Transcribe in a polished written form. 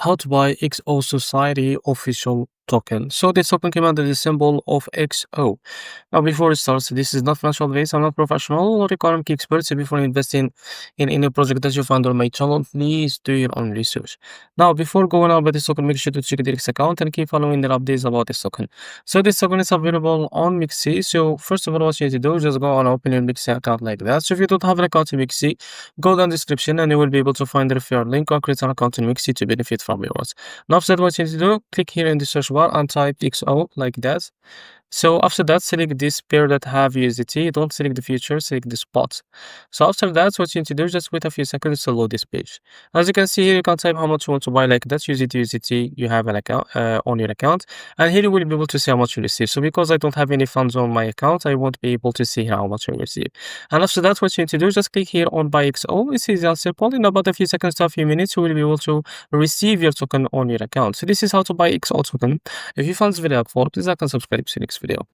how to buy xocietyofficial token. So this token came under the symbol of XO. Now before it starts, this is not financial advice. I'm not professional or economic expert. So before investing in any project that you find on my channel, please do your own research. Now before going on with this token, make sure to check the Mexc account and keep following the updates about this token. So this token is available on Mexc. So first of all, what you need to do is just go and open your Mexc account like that. So if you don't have an account in Mexc, go down the description and you will be able to find the referral link or create an account in Mexc to benefit from yours. Now after that, what you need to do, click here in the search bar and type XO like that. So after that, select this pair that have USDT. Don't select the future, select the spot. So after that, what you need to do is just wait a few seconds to load this page. As you can see here, you can type how much you want to buy like that. USDT you have an account on your account, and here you will be able to see how much you receive. So because I don't have any funds on my account, I won't be able to see how much I receive. And after that, what you need to do is just click here on buy XO. It's easy and simple. In about a few seconds to a few minutes, you will be able to receive your token on your account. So this is how to buy XO token. If you found this video helpful, please like and subscribe. See you next video.